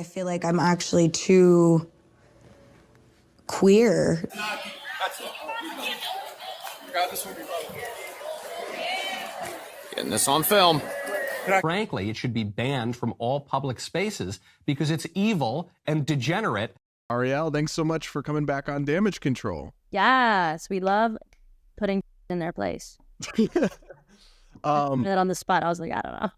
I feel like I'm actually too queer. Getting this on film. Frankly, it should be banned from all public spaces because it's evil and degenerate. Arielle, thanks so much for coming back on Damage Control. Yes, we love putting in their place. It on the spot. I was like, I don't know.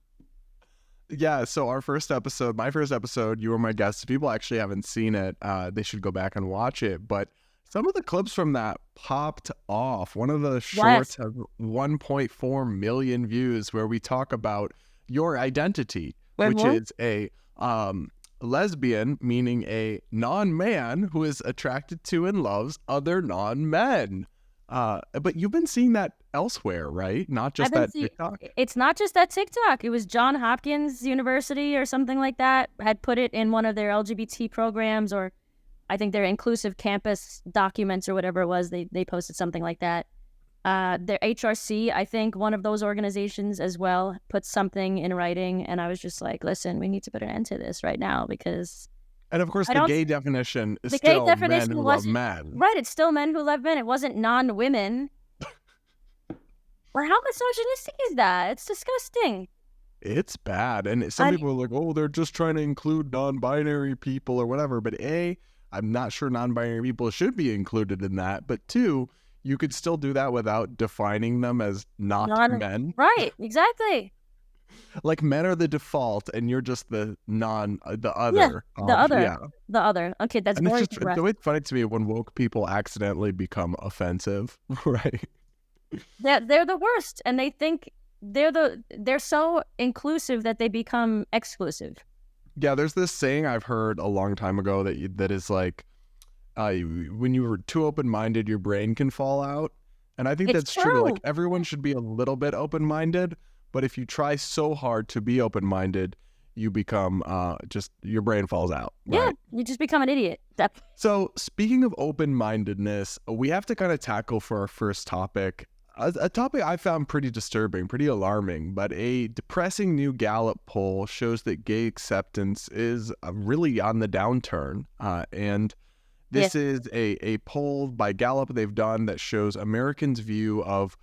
Yeah, so my first episode, you were my guest. If people actually haven't seen it, they should go back and watch it. But some of the clips from that popped off. One of the shorts has 1.4 million views where we talk about your identity, which is a lesbian, meaning a non-man who is attracted to and loves other non-men. But you've been seeing that elsewhere, right? Not just that TikTok? It's not just that TikTok. It was Johns Hopkins University or something like that had put it in one of their LGBT programs, or I think their inclusive campus documents or whatever it was. They posted something like that. Their HRC, I think one of those organizations as well, put something in writing. And I was just like, listen, we need to put an end to this right now because... And of course, the gay definition is still men who love men. Right, it's still men who love men. It wasn't non-women. Or how misogynistic is that? It's disgusting. It's bad. And some people are like, oh, they're just trying to include non-binary people or whatever. But A, I'm not sure non-binary people should be included in that. But two, you could still do that without defining them as not men. Right, exactly. Like men are the default and you're just the other. Yeah, the other. Okay, that's and more it's always funny to me when woke people accidentally become offensive, right? They're the worst, and they think they're so inclusive that they become exclusive. Yeah, there's this saying I've heard a long time ago that is like, when you were too open-minded, your brain can fall out. And I think that's true. Like everyone should be a little bit open-minded. But if you try so hard to be open-minded, you become just your brain falls out. Right? Yeah, you just become an idiot. So speaking of open-mindedness, we have to kind of tackle for our first topic, a topic I found pretty disturbing, pretty alarming, but a depressing new Gallup poll shows that gay acceptance is really on the downturn. And this is a poll by Gallup they've done that shows Americans' view of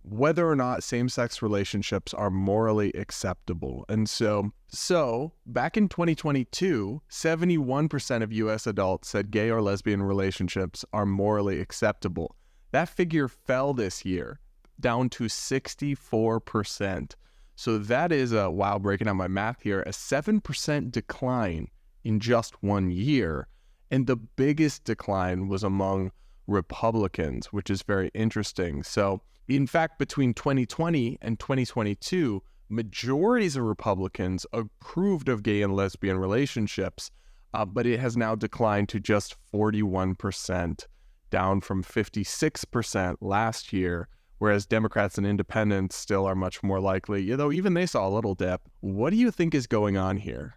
whether or not same-sex relationships are morally acceptable. And so back in 2022, 71% of U.S. adults said gay or lesbian relationships are morally acceptable. That figure fell this year down to 64%. So that is breaking down my math here, a 7% decline in just 1 year. And the biggest decline was among Republicans, which is very interesting. So in fact, between 2020 and 2022, majorities of Republicans approved of gay and lesbian relationships, but it has now declined to just 41%, down from 56% last year, whereas Democrats and independents still are much more likely, though even they saw a little dip. What do you think is going on here?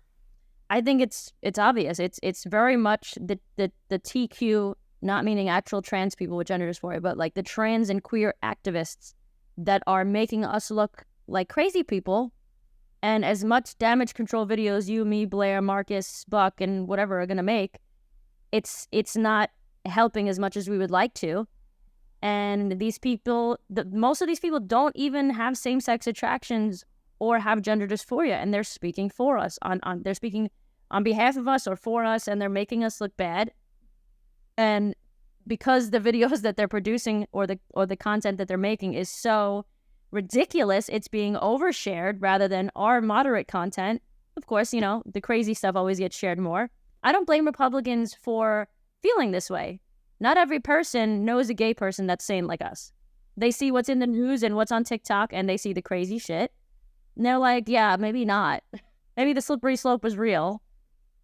I think it's obvious. It's very much the TQ, not meaning actual trans people with gender dysphoria, but like the trans and queer activists that are making us look like crazy people. And as much damage control videos you, me, Blair, Marcus, Buck, and whatever are going to make, it's not helping as much as we would like to. And these people, most of these people don't even have same-sex attractions or have gender dysphoria, and they're speaking for us. They're speaking on behalf of us or for us, and they're making us look bad. And because the videos that they're producing or the content that they're making is so ridiculous, it's being overshared rather than our moderate content. Of course, the crazy stuff always gets shared more. I don't blame Republicans for feeling this way. Not every person knows a gay person that's sane like us. They see what's in the news and what's on TikTok, and they see the crazy shit. And they're like, yeah, maybe not. Maybe the slippery slope was real.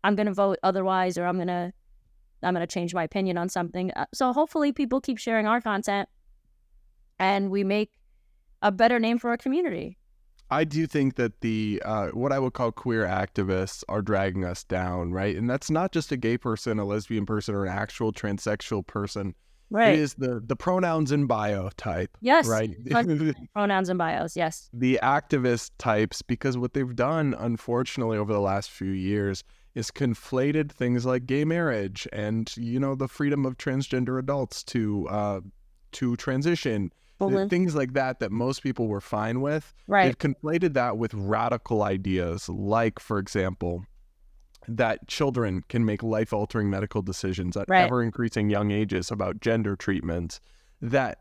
I'm going to vote otherwise, or I'm going to change my opinion on something. So hopefully people keep sharing our content and we make a better name for our community. I do think that the what I would call queer activists are dragging us down, right? And that's not just a gay person, a lesbian person, or an actual transsexual person. Right. It is the pronouns in bio type. Yes. Right. Pronouns and bios. Yes. The activist types, because what they've done, unfortunately, over the last few years is conflated things like gay marriage and, you know, the freedom of transgender adults to transition, things like that most people were fine with. Right. They've conflated that with radical ideas like, for example, that children can make life-altering medical decisions at ever-increasing young ages about gender treatment, that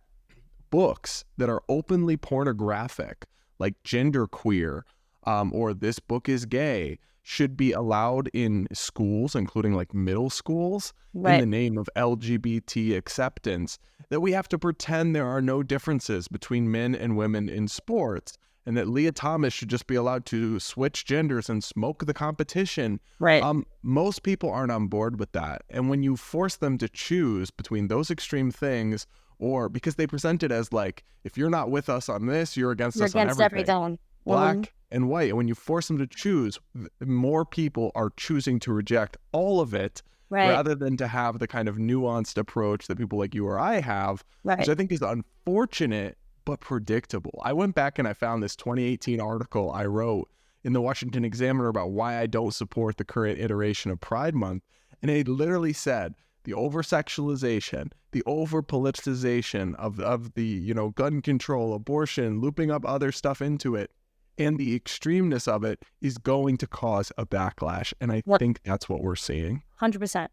books that are openly pornographic, like genderqueer, or this book is gay, should be allowed in schools, including like middle schools, in the name of LGBT acceptance, that we have to pretend there are no differences between men and women in sports, and that Leah Thomas should just be allowed to switch genders and smoke the competition. Right. Most people aren't on board with that. And when you force them to choose between those extreme things, or because they present it as like, if you're not with us on this, you're against us on everything. Black and white. And when you force them to choose, more people are choosing to reject all of it, rather than to have the kind of nuanced approach that people like you or I have, which I think is unfortunate but predictable. I went back and I found this 2018 article I wrote in the Washington Examiner about why I don't support the current iteration of Pride Month. And it literally said the over-sexualization, the over-politicization of the, you know, gun control, abortion, looping up other stuff into it, and the extremeness of it is going to cause a backlash. And I think that's what we're seeing. 100%.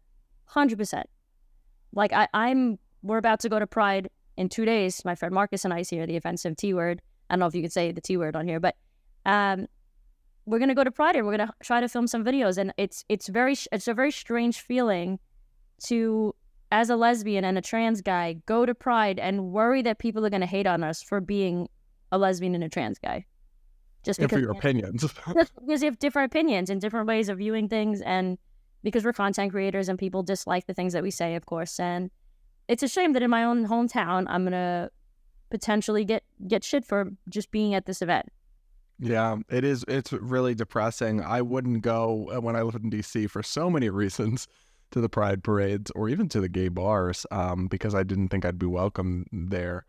100%. Like we're about to go to Pride in 2 days. My friend Marcus and I hear the offensive T word. I don't know if you could say the T word on here, but we're going to go to Pride and we're going to try to film some videos. And it's a very strange feeling to, as a lesbian and a trans guy, go to Pride and worry that people are going to hate on us for being a lesbian and a trans guy. Just because for your opinions. Because you have different opinions and different ways of viewing things, and because we're content creators and people dislike the things that we say, of course. And it's a shame that in my own hometown, I'm going to potentially get shit for just being at this event. Yeah, it is. It's really depressing. I wouldn't go when I lived in DC for so many reasons to the Pride parades or even to the gay bars because I didn't think I'd be welcome there.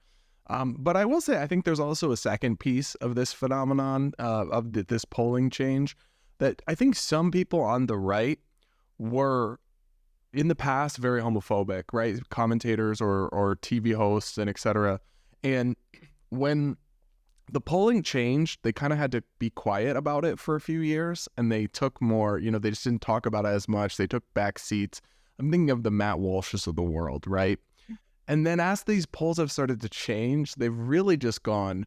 But I will say, I think there's also a second piece of this phenomenon, of this polling change, that I think some people on the right were in the past very homophobic, right? Commentators or TV hosts and et cetera. And when the polling changed, they kind of had to be quiet about it for a few years, and they took more, you know, they just didn't talk about it as much. They took back seats. I'm thinking of the Matt Walshes of the world, right? And then as these polls have started to change, they've really just gone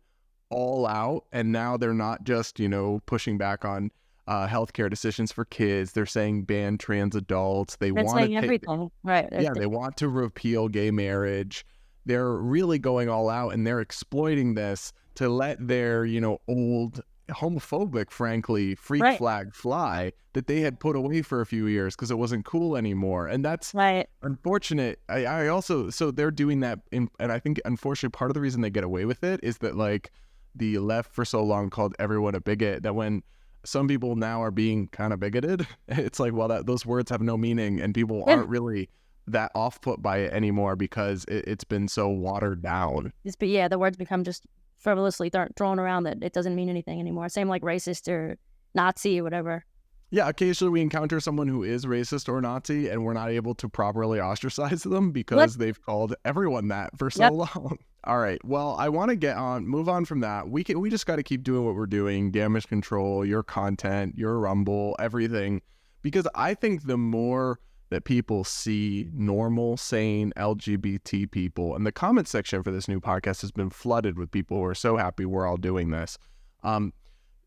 all out. And now they're not just, you know, pushing back on healthcare decisions for kids. They're saying ban trans adults. They want to everything. Right. They want to repeal gay marriage. They're really going all out, and they're exploiting this to let their, you know, old homophobic, frankly, freak flag fly that they had put away for a few years because it wasn't cool anymore. And that's unfortunate. I also, so they're doing that and I think unfortunately part of the reason they get away with it is that like the left for so long called everyone a bigot, that when some people now are being kind of bigoted, it's like, well, those words have no meaning, and people aren't really that off put by it anymore because it's been so watered down. The words become just frivolously thrown around that it doesn't mean anything anymore. Same like racist or Nazi or whatever. Yeah, occasionally we encounter someone who is racist or Nazi, and we're not able to properly ostracize them because they've called everyone that for so long. All right, well, I want to move on from that. We just got to keep doing what we're doing, damage control, your content, your Rumble, everything, because I think the more that people see normal, sane LGBT people, and the comment section for this new podcast has been flooded with people who are so happy we're all doing this.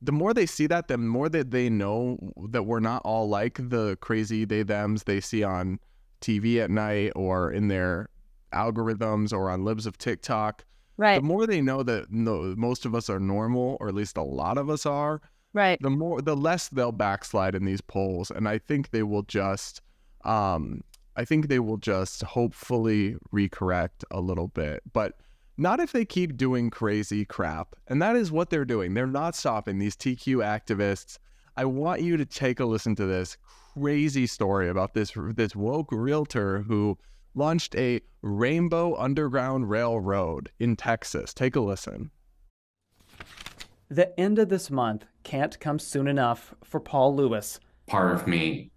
The more they see that, the more that they know that we're not all like the crazy they-thems they see on TV at night or in their algorithms or on libs of TikTok. Right. The more they know that most of us are normal, or at least a lot of us are, right, the less they'll backslide in these polls. And I think they will just hopefully recorrect a little bit, but not if they keep doing crazy crap. And that is what they're doing. They're not stopping, these TQ activists. I want you to take a listen to this crazy story about this woke realtor who launched a rainbow underground railroad in Texas. Take a listen. The end of this month can't come soon enough for Paul Lewis. Part of me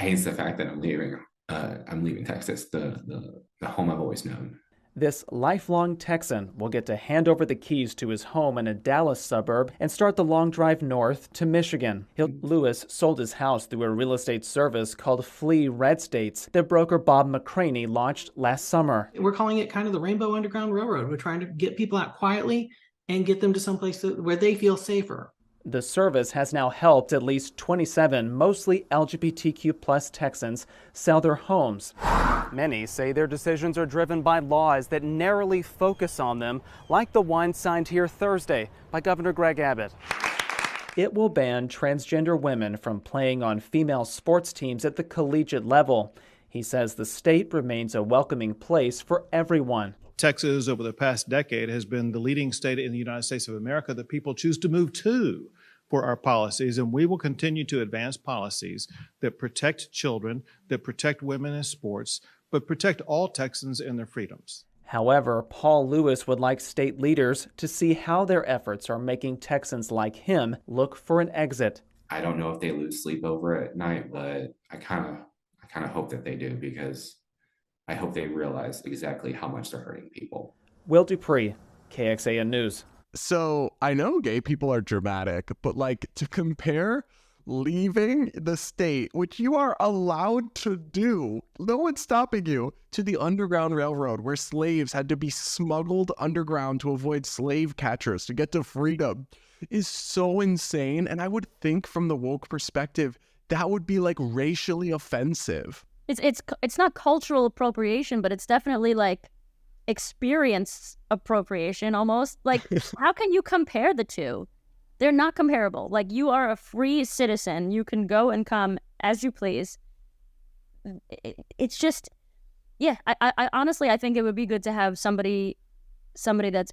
hates the fact that I'm leaving. I'm leaving Texas, the home I've always known. This lifelong Texan will get to hand over the keys to his home in a Dallas suburb and start the long drive north to Michigan. Lewis sold his house through a real estate service called Flee Red States that broker Bob McCraney launched last summer. We're calling it kind of the Rainbow Underground Railroad. We're trying to get people out quietly and get them to someplace where they feel safer. The service has now helped at least 27 mostly LGBTQ+ Texans sell their homes. Many say their decisions are driven by laws that narrowly focus on them, like the one signed here Thursday by Governor Greg Abbott. It will ban transgender women from playing on female sports teams at the collegiate level. He says the state remains a welcoming place for everyone. Texas, over the past decade, has been the leading state in the United States of America that people choose to move to for our policies, and we will continue to advance policies that protect children, that protect women in sports, but protect all Texans and their freedoms. However, Paul Lewis would like state leaders to see how their efforts are making Texans like him look for an exit. I don't know if they lose sleep over it at night, but I kind of hope that they do, because I hope they realize exactly how much they're hurting people. Will Dupree, KXAN News. So I know gay people are dramatic, but like to compare leaving the state, which you are allowed to do, no one's stopping you, to the Underground Railroad where slaves had to be smuggled underground to avoid slave catchers to get to freedom, is so insane. And I would think from the woke perspective, that would be like racially offensive. It's not cultural appropriation, but it's definitely like experience appropriation almost. Like, how can you compare the two? They're not comparable. Like, you are a free citizen. You can go and come as you please. It's just, yeah, I honestly, I think it would be good to have somebody that's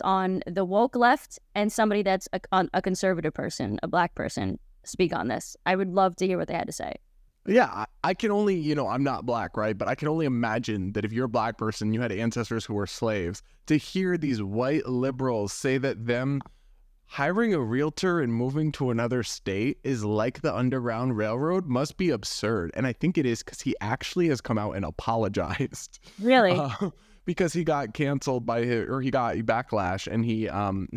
on the woke left and somebody that's a conservative person, a black person, speak on this. I would love to hear what they had to say. Yeah, I can only, I'm not black, right? But I can only imagine that if you're a black person, you had ancestors who were slaves, to hear these white liberals say that them hiring a realtor and moving to another state is like the Underground Railroad must be absurd. And I think it is, because he actually has come out and apologized. Really? Because he got canceled he got backlash, and he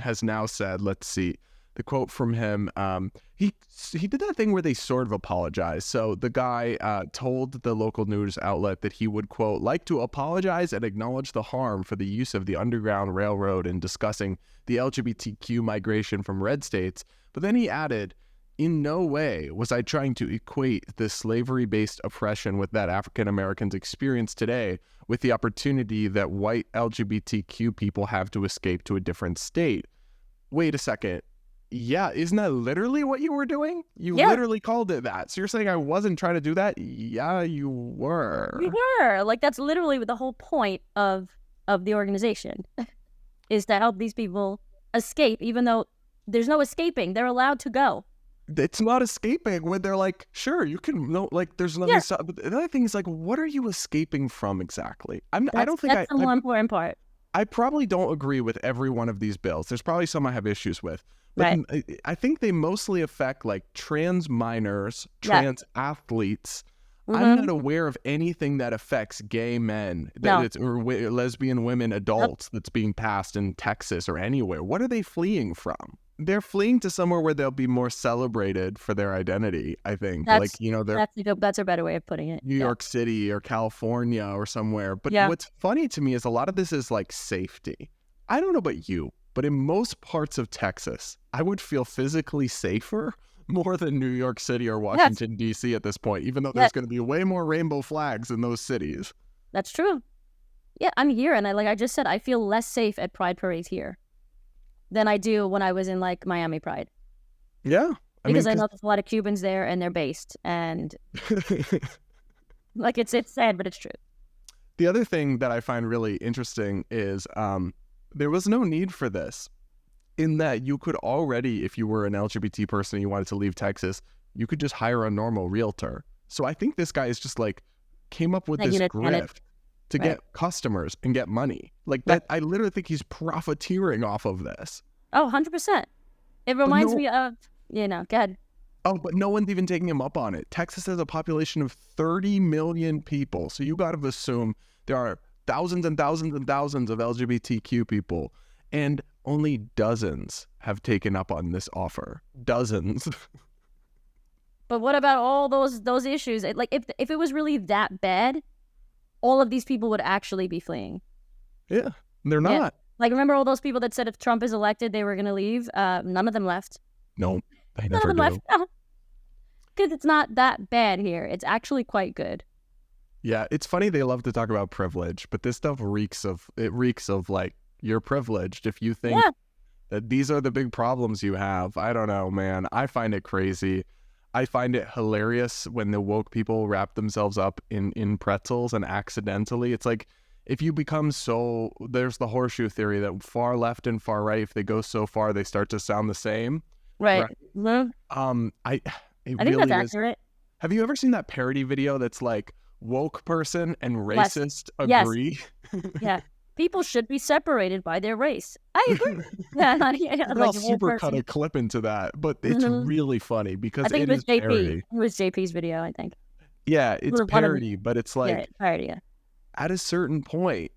has now said, let's see, the quote from him, he did that thing where they sort of apologize. So the guy told the local news outlet that he would, quote, like to apologize and acknowledge the harm for the use of the Underground Railroad in discussing the LGBTQ migration from red states. But then he added, in no way was I trying to equate this slavery-based oppression with that African Americans experience today with the opportunity that white LGBTQ people have to escape to a different state. Wait a second. Yeah, isn't that literally what you were doing? You literally called it that. So you're saying I wasn't trying to do that? Yeah, you were. You were. Like, that's literally the whole point of the organization, is to help these people escape, even though there's no escaping. They're allowed to go. It's not escaping when they're like, sure, you can, no, like, there's nothing. Yeah. But the other thing is, like, what are you escaping from exactly? I don't think that's the more important part. I probably don't agree with every one of these bills. There's probably some I have issues with. But right. I think they mostly affect like trans minors, trans athletes. Mm-hmm. I'm not aware of anything that affects gay men, or lesbian women, adults that's being passed in Texas or anywhere. What are they fleeing from? They're fleeing to somewhere where they'll be more celebrated for their identity, I think. That's a better way of putting it. New York City or California or somewhere. But what's funny to me is a lot of this is like safety. I don't know about you, but in most parts of Texas, I would feel physically safer more than New York City or Washington, D.C. at this point, even though there's going to be way more rainbow flags in those cities. That's true. Yeah, I'm here, and I just said, I feel less safe at Pride parades here than I do when I was in like Miami Pride. Yeah. Because I know there's a lot of Cubans there, and they're based, and like it's sad, but it's true. The other thing that I find really interesting is there was no need for this, in that you could already, if you were an LGBT person and you wanted to leave Texas, you could just hire a normal realtor. So I think this guy is just like came up with this grift to get customers and get money. Like that, I literally think he's profiteering off of this. Oh, 100%. It reminds me of, go ahead. Oh, but no one's even taking him up on it. Texas has a population of 30 million people. So you got to assume there are thousands and thousands and thousands of LGBTQ people. And only dozens have taken up on this offer. Dozens. But what about all those issues? Like, if it was really that bad, all of these people would actually be fleeing. Yeah, they're not. Yeah. Like, remember all those people that said if Trump is elected, they were going to leave? None of them left. No, they None never of them do. left. Because it's not that bad here. It's actually quite good. Yeah, it's funny they love to talk about privilege, but this stuff reeks of like, you're privileged if you think that these are the big problems you have. I don't know, man. I find it crazy. I find it hilarious when the woke people wrap themselves up in pretzels and accidentally. It's like, if you become so, there's the horseshoe theory that far left and far right, if they go so far, they start to sound the same. Right. I think that's accurate. Have you ever seen that parody video that's like woke person and racist Yes. agree? Yeah. People should be separated by their race. I agree. Yeah, I'll super cut a clip into that, but it's really funny because I think it it was is JP. parody. It was JP's video, I think. Yeah, it's parody, but it's like parody, yeah. At a certain point,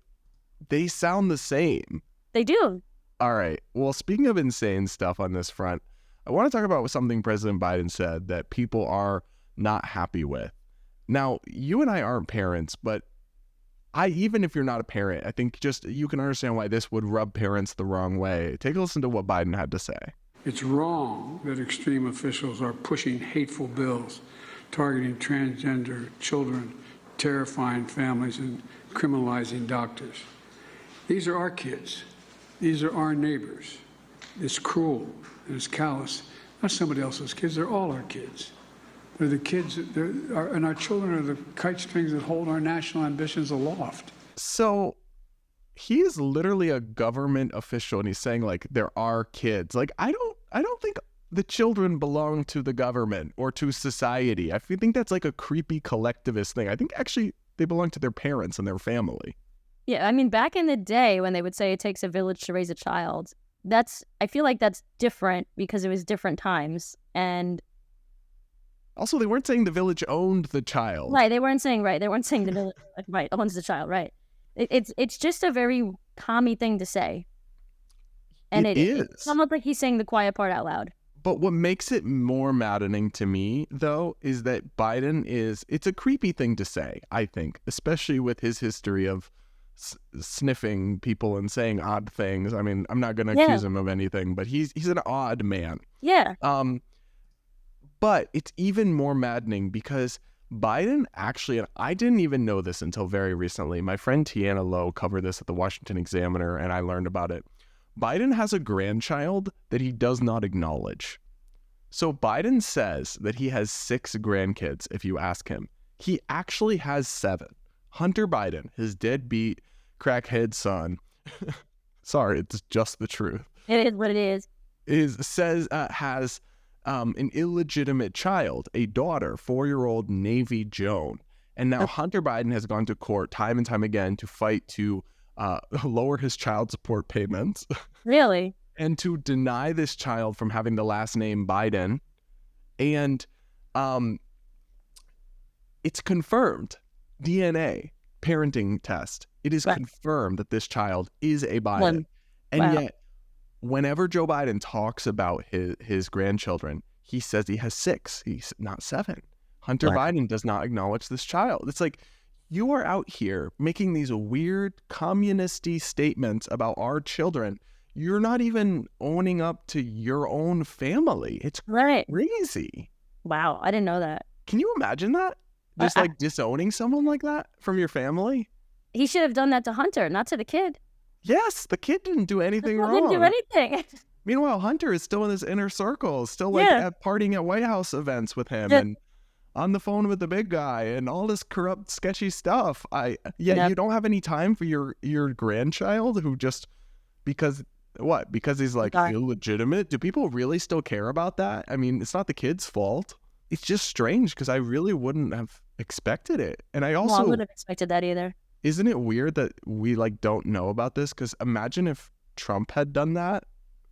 they sound the same. They do. All right. Well, speaking of insane stuff on this front, I want to talk about something President Biden said that people are not happy with. Now, you and I aren't parents, but even if you're not a parent, I think just you can understand why this would rub parents the wrong way. Take a listen to what Biden had to say. It's wrong that extreme officials are pushing hateful bills targeting transgender children, terrifying families, and criminalizing doctors. These are our kids. These are our neighbors. It's cruel and it's callous. Not somebody else's kids. They're all our kids. They're the kids, and our children are the kite strings that hold our national ambitions aloft. So he is literally a government official, and he's saying like there are kids. Like I don't think the children belong to the government or to society. I think that's like a creepy collectivist thing. I think actually they belong to their parents and their family. Yeah, I mean, back in the day when they would say it takes a village to raise a child, I feel like that's different because it was different times. And also, they weren't saying the village owned the child. Right, they weren't saying the village owns the child, right. It's just a very commie thing to say. And it is. It's almost like he's saying the quiet part out loud. But what makes it more maddening to me, though, is that Biden it's a creepy thing to say, I think, especially with his history of sniffing people and saying odd things. I mean, I'm not going to accuse him of anything, but he's an odd man. Yeah. But it's even more maddening because Biden actually, and I didn't even know this until very recently. My friend Tiana Lowe covered this at the Washington Examiner, and I learned about it. Biden has a grandchild that he does not acknowledge. So Biden says that he has 6 grandkids, if you ask him. He actually has 7. Hunter Biden, his deadbeat crackhead son, sorry, it's just the truth. It is what it is. Has an illegitimate child, a daughter, 4-year-old Navy Joan. And now Hunter Biden has gone to court time and time again to fight to lower his child support payments. Really? And to deny this child from having the last name Biden. And it's confirmed. DNA, parenting test. It is confirmed that this child is a Biden. And yet, whenever Joe Biden talks about his grandchildren, he says he has 6. He's not 7. Hunter Biden does not acknowledge this child. It's like, you are out here making these weird communist-y statements about our children. You're not even owning up to your own family. It's crazy. Wow, I didn't know that. Can you imagine that? Just like disowning someone like that from your family? He should have done that to Hunter, not to the kid. Yes, the kid didn't do anything wrong. Didn't do anything. Meanwhile, Hunter is still in his inner circle, still like partying at White House events with him and on the phone with the big guy and all this corrupt, sketchy stuff. You don't have any time for your grandchild who just because he's like illegitimate? Do people really still care about that? I mean, it's not the kid's fault. It's just strange because I really wouldn't have expected it. And I also wouldn't have expected that either. Isn't it weird that we don't know about this? Because imagine if Trump had done that.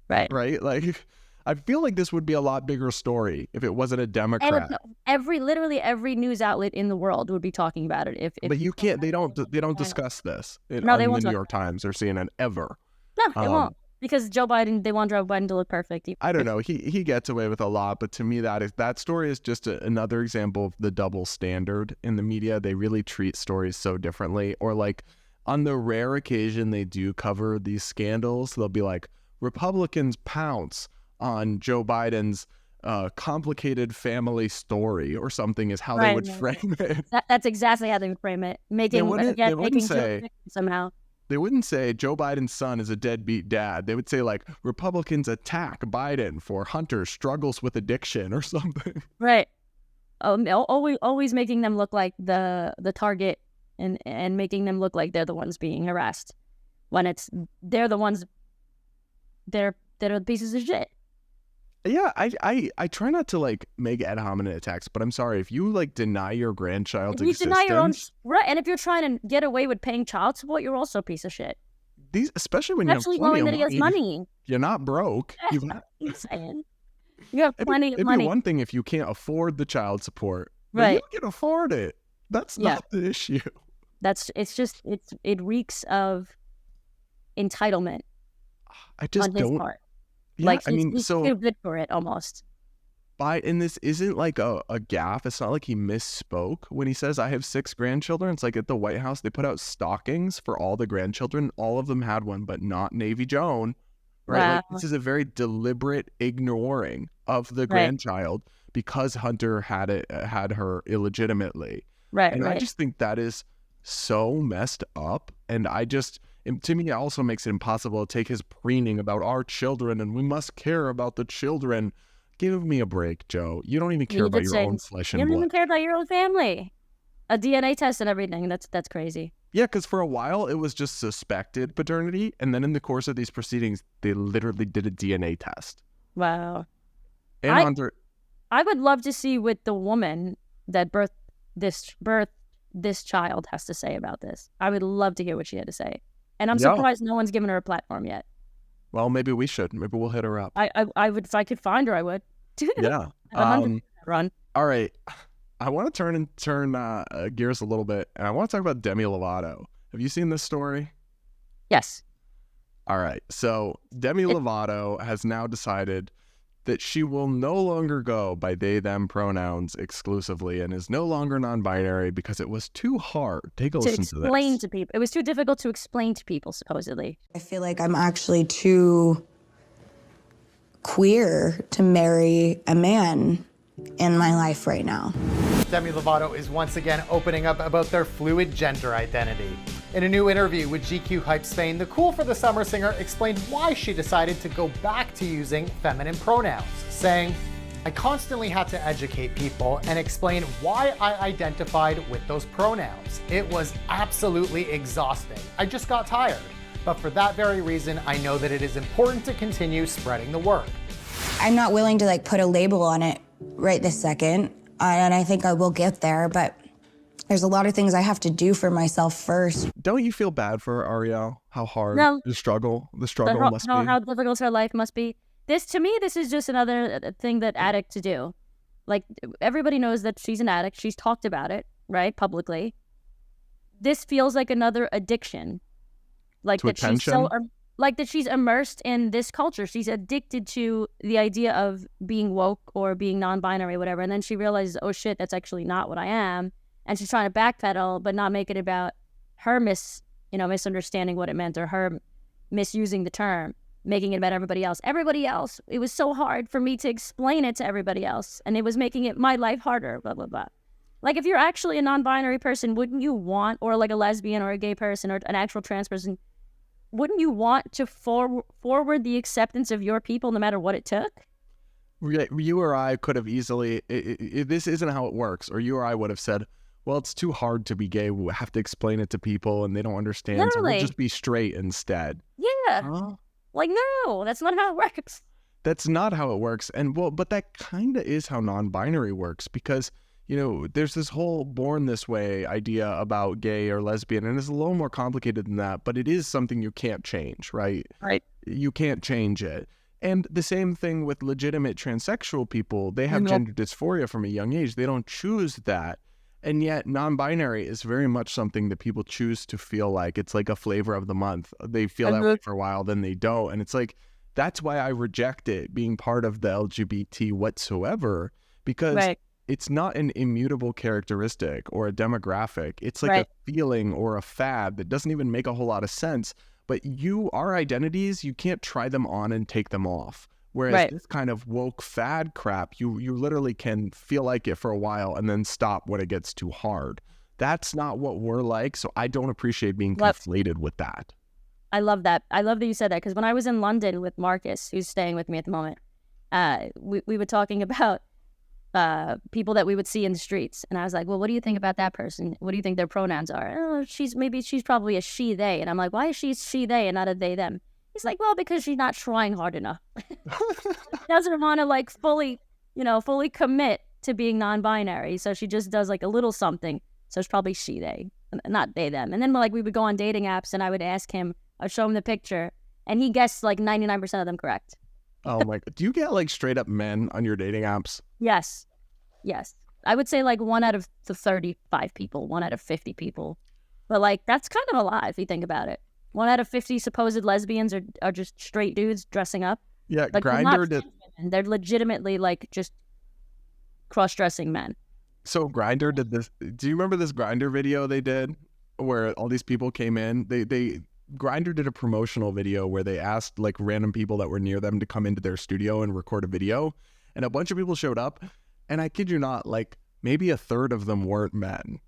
Right. Like, I feel like this would be a lot bigger story if it wasn't a Democrat. And literally every news outlet in the world would be talking about it. If but you can't. They don't discuss this on they the won't New York Times or CNN ever. No, they won't. Because Joe Biden, they want Joe Biden to look perfect. I don't know. He gets away with a lot, but to me that story is just another example of the double standard in the media. They really treat stories so differently. Or like on the rare occasion they do cover these scandals, they'll be like, Republicans pounce on Joe Biden's complicated family story or something is how they would frame it. That's exactly how they would frame it. Making somehow. They wouldn't say Joe Biden's son is a deadbeat dad. They would say like Republicans attack Biden for Hunter struggles with addiction or something. Right. Always making them look like the target and making them look like they're the ones being harassed when they're the ones. They're the pieces of shit. Yeah, I try not to like make ad hominem attacks, but I'm sorry if you like deny your grandchild's existence. Deny your own right, and if you're trying to get away with paying child support, you're also a piece of shit. Especially when you have plenty of money. You're not broke. You have plenty of money. It'd be one thing if you can't afford the child support, but right? You can afford it. That's not the issue. It reeks of entitlement. I just on his don't. Part. Yeah, like he's too good for it almost. And this isn't like a gaffe. It's not like he misspoke when he says I have 6 grandchildren. It's like at the White House they put out stockings for all the grandchildren. All of them had one, but not Navy Joan. Right? Wow. Like this is a very deliberate ignoring of the grandchild because Hunter had her illegitimately. Right. And I just think that is so messed up. And to me, it also makes it impossible to take his preening about our children and we must care about the children. Give me a break, Joe. You don't even care about your own flesh and blood. You don't even care about your own family. A DNA test and everything. That's crazy. Yeah, because for a while it was just suspected paternity. And then in the course of these proceedings, they literally did a DNA test. Wow. And Hunter. I would love to see what the woman that birthed this child has to say about this. I would love to hear what she had to say. And I'm surprised no one's given her a platform yet. Well, maybe we should. Maybe we'll hit her up. I would, if I could find her, I would. Yeah. Run. All right. I want to turn gears a little bit, and I want to talk about Demi Lovato. Have you seen this story? Yes. All right. So Demi Lovato has now decided that she will no longer go by they, them pronouns exclusively and is no longer non-binary because it was too hard. Take a listen to this. Explain to people. It was too difficult to explain to people, supposedly. I feel like I'm actually too queer to marry a man in my life right now. Demi Lovato is once again opening up about their fluid gender identity. In a new interview with GQ Hype Spain, the Cool for the Summer singer explained why she decided to go back to using feminine pronouns, saying, I constantly had to educate people and explain why I identified with those pronouns. It was absolutely exhausting. I just got tired. But for that very reason, I know that it is important to continue spreading the word. I'm not willing to put a label on it right this second, and I think I will get there, but there's a lot of things I have to do for myself first. Don't you feel bad for Arielle? How hard the struggle must be? How difficult her life must be. To me, this is just another thing that addicts do. Like, everybody knows that she's an addict. She's talked about it, right, publicly. This feels like another addiction. Like to attention? That she's immersed in this culture. She's addicted to the idea of being woke or being non-binary, whatever. And then she realizes, oh shit, that's actually not what I am. And she's trying to backpedal, but not make it about her misunderstanding what it meant, or her misusing the term, making it about everybody else. Everybody else. It was so hard for me to explain it to everybody else, and it was making my life harder, blah, blah, blah. Like, if you're actually a non-binary person, wouldn't you want, or like a lesbian or a gay person or an actual trans person, wouldn't you want to forward the acceptance of your people no matter what it took? You or I could have easily, this isn't how it works, or you or I would have said, well, it's too hard to be gay. We have to explain it to people and they don't understand. Literally. So we'll just be straight instead. Yeah. Huh? Like, no, that's not how it works. That's not how it works. And but that kind of is how non-binary works, because, there's this whole born this way idea about gay or lesbian, and it's a little more complicated than that, but it is something you can't change, right? Right. You can't change it. And the same thing with legitimate transsexual people. They have gender dysphoria from a young age. They don't choose that. And yet non-binary is very much something that people choose to feel like. It's like a flavor of the month. They feel that way for a while, then they don't. And it's like, that's why I reject it being part of the LGBT whatsoever, because it's not an immutable characteristic or a demographic. It's like a feeling or a fad that doesn't even make a whole lot of sense. But our identities, you can't try them on and take them off. Whereas this kind of woke fad crap, you literally can feel like it for a while and then stop when it gets too hard. That's not what we're like, so I don't appreciate being conflated with that. I love that. I love that you said that, because when I was in London with Marcus, who's staying with me at the moment, we were talking about people that we would see in the streets. And I was like, well, what do you think about that person? What do you think their pronouns are? Oh, she's probably a she, they. And I'm like, why is she, they and not a they, them? He's like, well, because she's not trying hard enough. Doesn't want to like fully commit to being non-binary. So she just does like a little something. So it's probably she, they, not they, them. And then like we would go on dating apps and I would ask him, I'd show him the picture and he guessed like 99% of them correct. Oh my, do you get like straight up men on your dating apps? Yes. I would say like 1 out of the 35 people, 1 out of 50 people. But like, that's kind of a lot if you think about it. 1 out of 50 supposed lesbians are just straight dudes dressing up. Yeah, like, Grindr they're legitimately like just cross-dressing men. So Grindr did this. Do you remember this Grindr video they did where all these people came in? Grindr did a promotional video where they asked like random people that were near them to come into their studio and record a video. And a bunch of people showed up. And I kid you not, like maybe a third of them weren't men.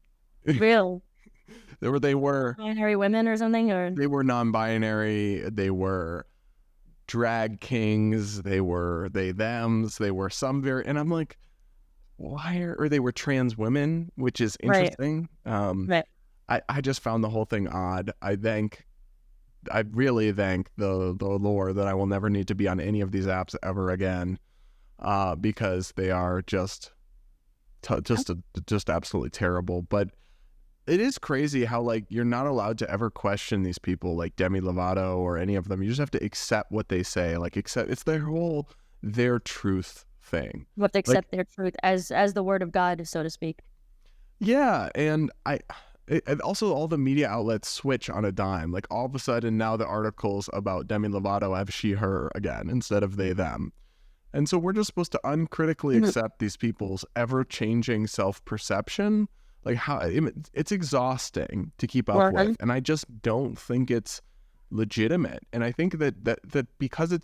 Real. They were binary women or something, or they were non-binary. They were drag kings. They were thems. They were some and I'm like, or they were trans women, which is interesting. I just found the whole thing odd. I really thank the Lord that I will never need to be on any of these apps ever again, because they are just absolutely terrible. But it is crazy how like you're not allowed to ever question these people like Demi Lovato or any of them. You just have to accept what they say. Like it's their truth thing. You have to accept their truth as the word of God, so to speak. Yeah, and and also all the media outlets switch on a dime. Like all of a sudden now the articles about Demi Lovato have she, her again instead of they, them. And so we're just supposed to uncritically accept these people's ever-changing self-perception. Like how it's exhausting to keep up with. And I just don't think it's legitimate. And I think that because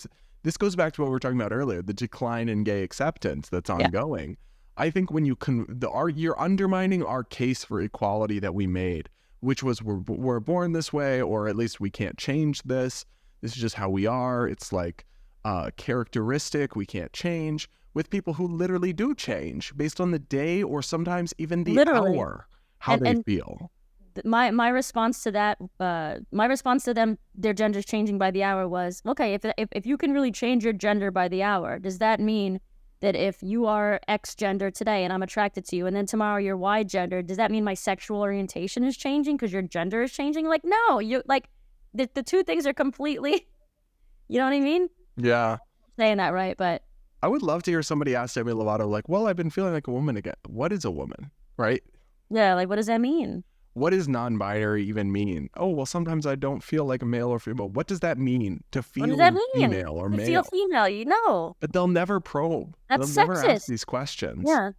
this goes back to what we were talking about earlier, the decline in gay acceptance that's ongoing. I think when you're undermining our case for equality that we made, which was we're born this way, or at least we can't change this. This is just how we are. It's like characteristic we can't change, with people who literally do change based on the day or sometimes even the hour, how they feel. My response to that, my response to them, their gender's changing by the hour was, okay, if you can really change your gender by the hour, does that mean that if you are X gender today and I'm attracted to you, and then tomorrow you're Y gender, does that mean my sexual orientation is changing because your gender is changing? Like, no, you like the two things are completely, you know what I mean? Yeah. Saying that right, but I would love to hear somebody ask Demi Lovato, like, well, I've been feeling like a woman again. What is a woman, right? Yeah, like, what does that mean? What does non-binary even mean? Oh, well, sometimes I don't feel like a male or female. What does that mean to feel female or male? Feel female, you know. But they'll never probe. That's they'll sexist. Never ask these questions. Yeah.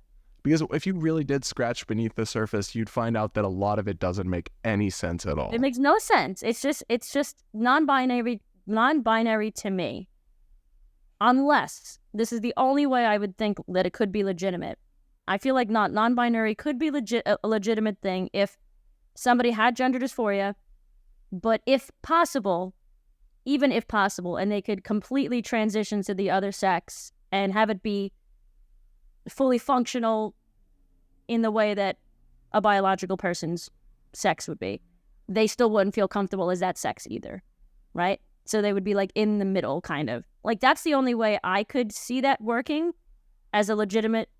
Because if you really did scratch beneath the surface, you'd find out that a lot of it doesn't make any sense at all. It makes no sense. It's just non-binary to me. Unless this is the only way I would think that it could be legitimate. I feel like non-binary could be a legitimate thing if somebody had gender dysphoria, but if possible, even if possible, and they could completely transition to the other sex and have it be fully functional in the way that a biological person's sex would be, they still wouldn't feel comfortable as that sex either, right? So they would be like in the middle, kind of. Like that's the only way I could see that working as a legitimate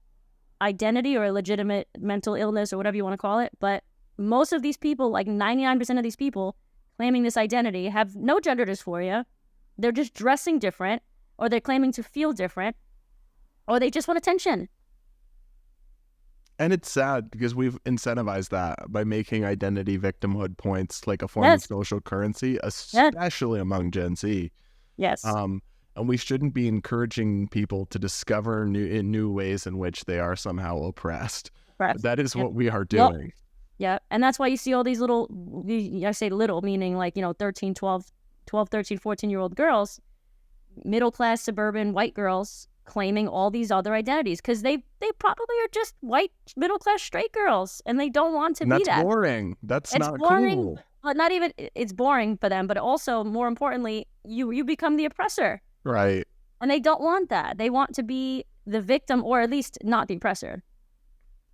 identity or a legitimate mental illness or whatever you want to call it. But most of these people, like 99% of these people claiming this identity, have no gender dysphoria. They're just dressing different, or they're claiming to feel different, or they just want attention. And it's sad because we've incentivized that by making identity victimhood points like a form of social currency, especially among Gen Z. Yes. And we shouldn't be encouraging people to discover new ways in which they are somehow oppressed. That is what we are doing. Yeah. And that's why you see all these little, I say little, meaning like, 13, 12, 13, 14-year-old girls, middle-class suburban white girls, claiming all these other identities because they probably are just white middle-class straight girls and they don't want to be that. That's boring. That's not boring, cool. But not even, it's boring for them, but also more importantly, you become the oppressor. Right. And they don't want that. They want to be the victim or at least not the oppressor.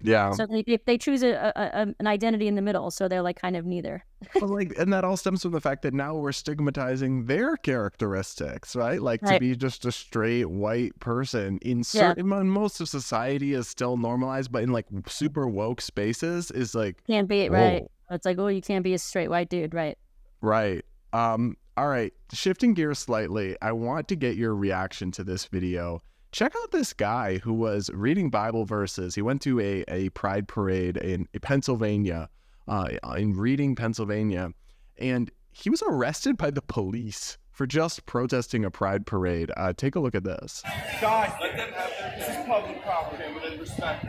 Yeah. So they choose an identity in the middle, so they're like kind of neither. And that all stems from the fact that now we're stigmatizing their characteristics, right? Like to be just a straight white person in certain, most of society is still normalized, but in like super woke spaces is like can't be right. It's like, oh, you can't be a straight white dude, right? Right. All right. Shifting gears slightly, I want to get your reaction to this video. Check out this guy who was reading Bible verses. He went to a pride parade in Pennsylvania, in Reading, Pennsylvania, and he was arrested by the police for just protesting a pride parade. Take a look at this. Guys, let them have this is public property. Within respect.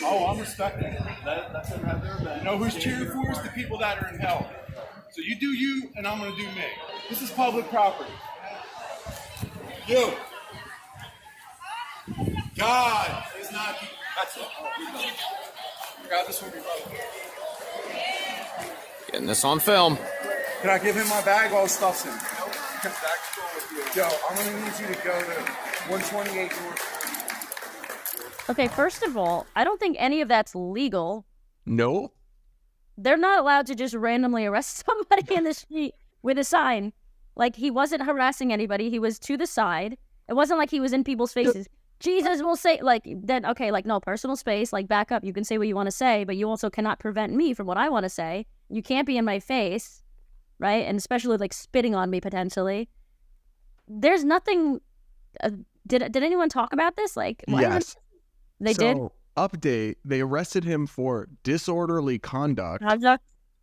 Oh, I'm respecting it. Let them have their event. You know who's cheering for us? The people that are in hell. So you do you, and I'm going to do me. This is public property. You. God is not. That's it. Grab this one, brother. Getting this on film. Can I give him my bag while it stuffs him? Yo, I'm gonna need you to go to 128 North. Okay, first of all, I don't think any of that's legal. No. They're not allowed to just randomly arrest somebody in the street with a sign. Like, he wasn't harassing anybody. He was to the side. It wasn't like he was in people's faces. Jesus will say, like, then, okay, like, no, personal space, like, back up. You can say what you want to say, but you also cannot prevent me from what I want to say. You can't be in my face, right? And especially, like, spitting on me, potentially. There's nothing... Did anyone talk about this? Like, why yes. They did? Update, they arrested him for disorderly conduct.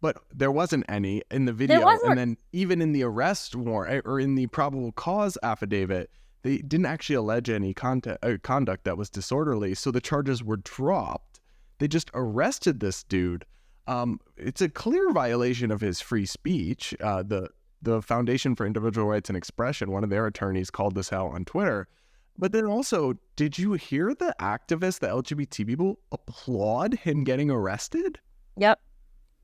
But there wasn't any in the video. And then even in the arrest warrant, or in the probable cause affidavit, they didn't actually allege any conduct that was disorderly, so the charges were dropped. They just arrested this dude. It's a clear violation of his free speech. The Foundation for Individual Rights and Expression, one of their attorneys, called this out on Twitter. But then also, did you hear the activists, the LGBT people, applaud him getting arrested? Yep.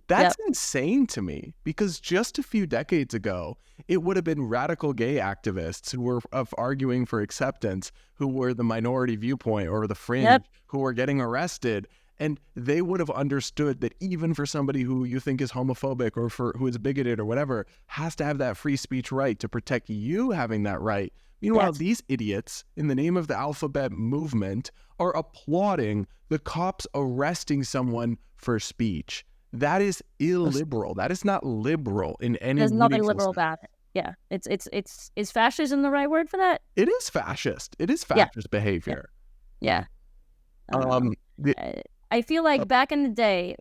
That's insane to me, because just a few decades ago, it would have been radical gay activists who were arguing for acceptance, who were the minority viewpoint or the fringe, who were getting arrested. And they would have understood that even for somebody who you think is homophobic or who is bigoted or whatever, has to have that free speech right to protect you having that right. Meanwhile, these idiots, in the name of the alphabet movement, are applauding the cops arresting someone for speech. That is illiberal. That is not liberal in any way. There's nothing liberal about it. Yeah. Is fascism the right word for that? It is fascist. It is fascist behavior. Yeah. I feel like back in the day,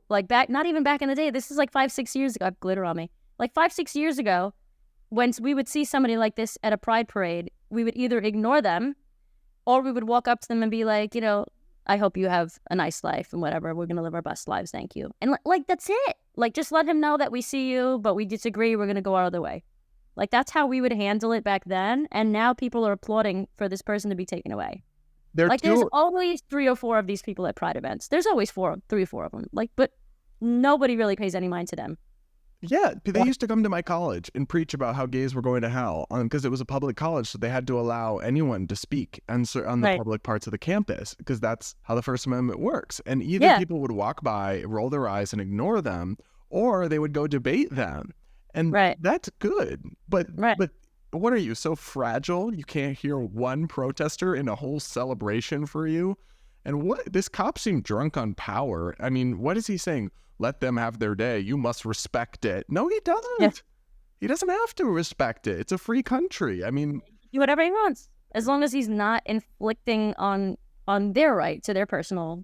not even back in the day, this is like 5-6 years ago. I have glitter on me. Like 5-6 years ago, when we would see somebody like this at a pride parade, we would either ignore them or we would walk up to them and be like, I hope you have a nice life and whatever. We're going to live our best lives. Thank you. And like, that's it. Like, just let him know that we see you, but we disagree. We're going to go our other way. Like, that's how we would handle it back then. And now people are applauding for this person to be taken away. There's always 3 or 4 of these people at pride events. There's always 3 or 4 of them. Like, but nobody really pays any mind to them. Yeah, they used to come to my college and preach about how gays were going to hell because it was a public college, so they had to allow anyone to speak on the public parts of the campus because that's how the First Amendment works. And either people would walk by, roll their eyes, and ignore them, or they would go debate them. And that's good. But what are you, so fragile you can't hear one protester in a whole celebration for you? And this cop seemed drunk on power. I mean, what is he saying? Let them have their day. You must respect it. No, he doesn't. Yeah. He doesn't have to respect it. It's a free country. I mean, do whatever he wants, as long as he's not inflicting on their right to their personal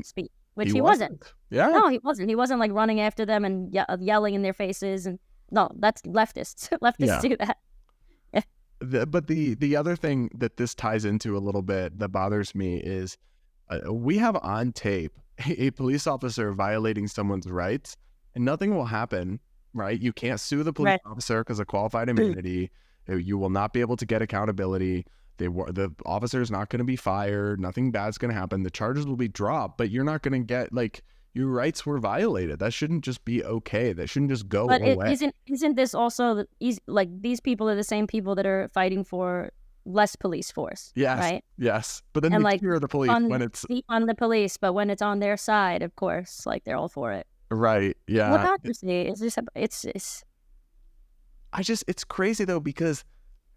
speech, which he wasn't. Yeah. No, he wasn't. He wasn't like running after them and yelling in their faces. And no, that's leftists. Leftists do that. But the other thing that this ties into a little bit that bothers me is we have on tape a police officer violating someone's rights and nothing will happen, right? You can't sue the police officer because of qualified immunity. You will not be able to get accountability. The officer is not going to be fired. Nothing bad's going to happen. The charges will be dropped, but you're not going to get, like, your rights were violated. That shouldn't just be okay. That shouldn't just go away. But isn't this also like these people are the same people that are fighting for less police force? Yes, right. Yes, but then and they like fear the police when it's on the police, but when it's on their side, of course, like they're all for it. Right. Yeah. Hypocrisy is just it's. It's crazy though, because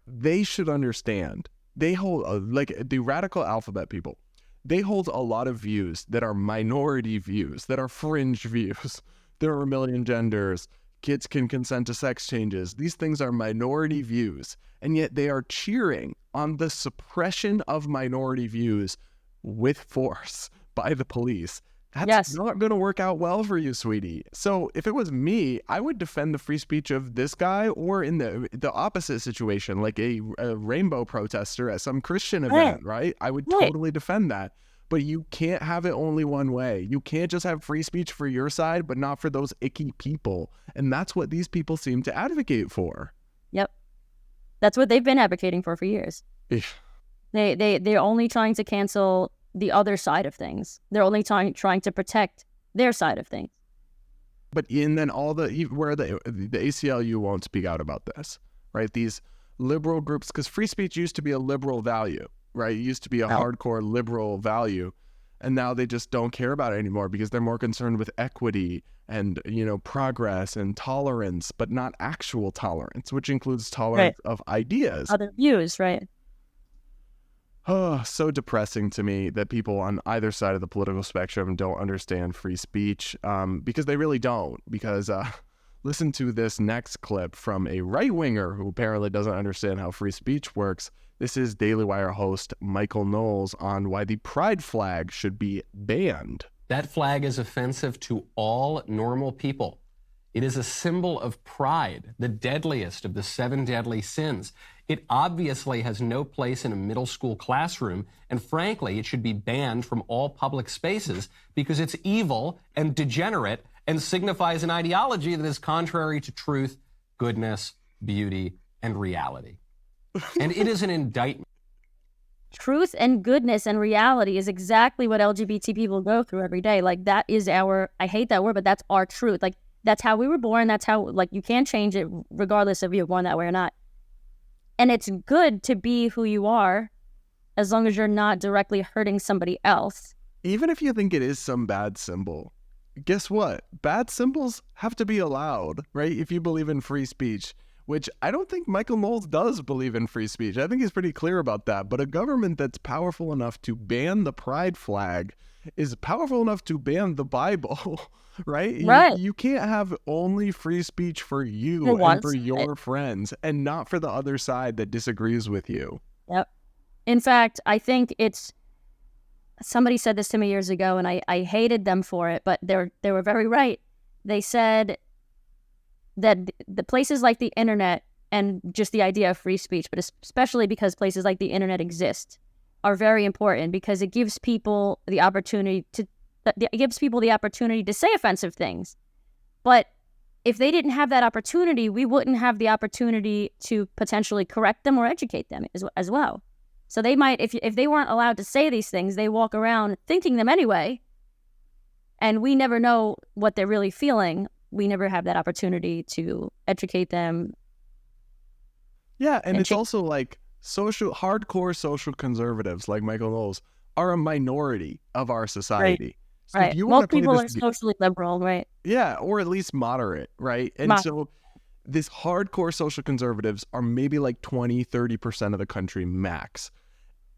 they should understand. They hold like the radical alphabet people. They hold a lot of views that are minority views, that are fringe views. There are a million genders. Kids can consent to sex changes. These things are minority views, and yet they are cheering on the suppression of minority views with force by the police. That's not going to work out well for you, sweetie. So if it was me, I would defend the free speech of this guy, or in the opposite situation, like a rainbow protester at some Christian event, right? I would totally defend that. But you can't have it only one way. You can't just have free speech for your side, but not for those icky people. And that's what these people seem to advocate for. Yep. That's what they've been advocating for years. They're only trying to cancel the other side of things. They're only trying to protect their side of things. But then all the ACLU won't speak out about this, right? These liberal groups, because free speech used to be a liberal value, right? It used to be a hardcore liberal value, and now they just don't care about it anymore because they're more concerned with equity and, progress and tolerance, but not actual tolerance, which includes tolerance of ideas. Other views, right? Oh, so depressing to me that people on either side of the political spectrum don't understand free speech, because they really don't. Because listen to this next clip from a right-winger who apparently doesn't understand how free speech works. This is Daily Wire host Michael Knowles on why the pride flag should be banned. That flag is offensive to all normal people. It is a symbol of pride, the deadliest of the 7 deadly sins. It obviously has no place in a middle school classroom, and frankly, it should be banned from all public spaces because it's evil and degenerate and signifies an ideology that is contrary to truth, goodness, beauty, and reality. And it is an indictment. Truth and goodness and reality is exactly what LGBT people go through every day. Like, that is I hate that word, but that's our truth. Like, that's how we were born. That's how, like, you can't change it regardless if you're born that way or not. And it's good to be who you are as long as you're not directly hurting somebody else. Even if you think it is some bad symbol, guess what? Bad symbols have to be allowed, right? If you believe in free speech, which I don't think Michael Knowles does believe in free speech. I think he's pretty clear about that. But a government that's powerful enough to ban the pride flag is powerful enough to ban the Bible, right? Right. You can't have only free speech for you and for your friends and not for the other side that disagrees with you. Yep. In fact, I think somebody said this to me years ago, and I hated them for it, but they were very right. They said that the places like the internet and just the idea of free speech, but especially because places like the internet exist, are very important because it gives people the opportunity to say offensive things. But if they didn't have that opportunity, we wouldn't have the opportunity to potentially correct them or educate them as well. So they might, if they weren't allowed to say these things, they walk around thinking them anyway, and we never know what they're really feeling. We never have that opportunity to educate them. Yeah, and it's also like hardcore social conservatives like Michael Knowles are a minority of our society. Right. So right. if you Most people are socially liberal, right? Yeah, or at least moderate, right? And so these hardcore social conservatives are maybe like 20, 30% of the country max.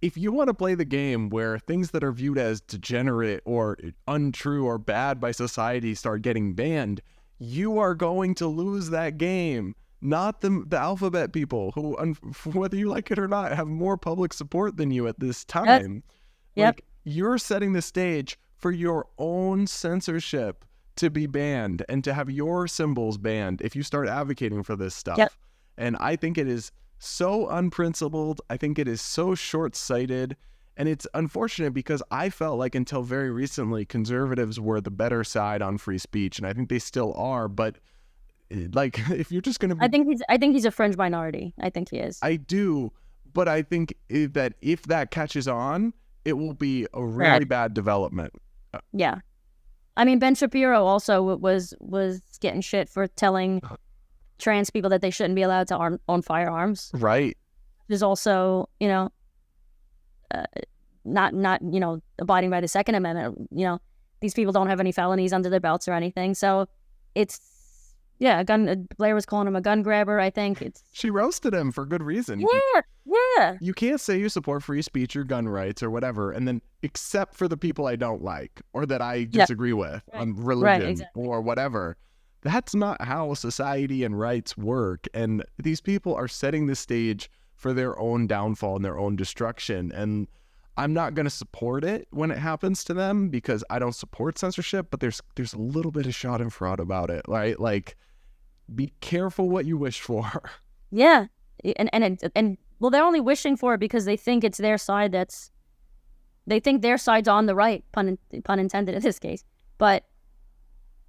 If you want to play the game where things that are viewed as degenerate or untrue or bad by society start getting banned, you are going to lose that game. not the alphabet people who, whether you like it or not, have more public support than you at this time. Yep. Like, you're setting the stage for your own censorship to be banned and to have your symbols banned if you start advocating for this stuff. Yep. And I think it is so unprincipled. I think it is so short-sighted. And it's unfortunate because I felt like until very recently, conservatives were the better side on free speech. And I think they still are. But like, if you're just going to... I think he's a fringe minority. I think he is. I do. But I think that if that catches on, it will be a really bad development. Yeah. I mean, Ben Shapiro also was getting shit for telling trans people that they shouldn't be allowed to own firearms. Right. There's also, not abiding by the Second Amendment. These people don't have any felonies under their belts or anything. So it's, Blair was calling him a gun grabber, I think. She roasted him for good reason. Yeah. You can't say you support free speech or gun rights or whatever, and then except for the people I don't like or that I disagree with on religion or whatever. That's not how society and rights work. And these people are setting the stage for their own downfall and their own destruction. And I'm not going to support it when it happens to them because I don't support censorship, but there's a little bit of schadenfreude about it, right? Like, be careful what you wish for. Yeah. And well, they're only wishing for it because they think it's their side they think their side's on the right, pun intended in this case. But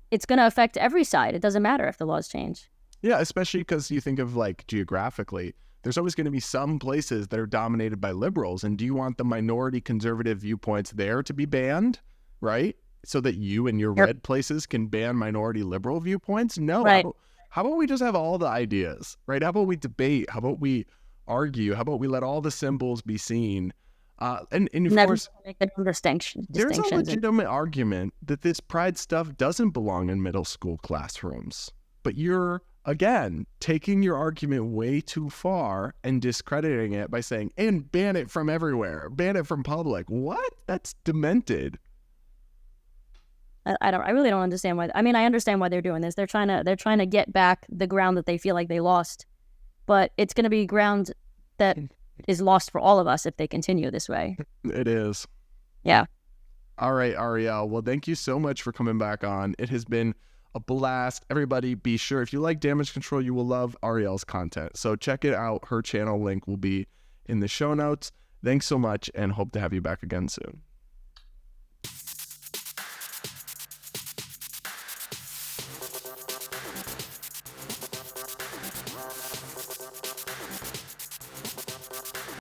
it's going to affect every side. It doesn't matter if the laws change. Yeah, especially because you think of like geographically, there's always going to be some places that are dominated by liberals. And do you want the minority conservative viewpoints there to be banned, right? So that you and your red places can ban minority liberal viewpoints? No. Right. How about we just have all the ideas, right? How about we debate? How about we argue? How about we let all the symbols be seen? And of course, make the distinctions. There's a legitimate argument that this pride stuff doesn't belong in middle school classrooms. But you're, again, taking your argument way too far and discrediting it by saying, and ban it from everywhere, ban it from public. What? That's demented. I really don't understand why. I mean, I understand why they're doing this. They're trying to get back the ground that they feel like they lost, but it's going to be ground that is lost for all of us if they continue this way. It is. Yeah. All right, Arielle. Well, thank you so much for coming back on. It has been a blast. Everybody, be sure if you like damage control, you will love Arielle's content. So check it out. Her channel link will be in the show notes. Thanks so much, and hope to have you back again soon.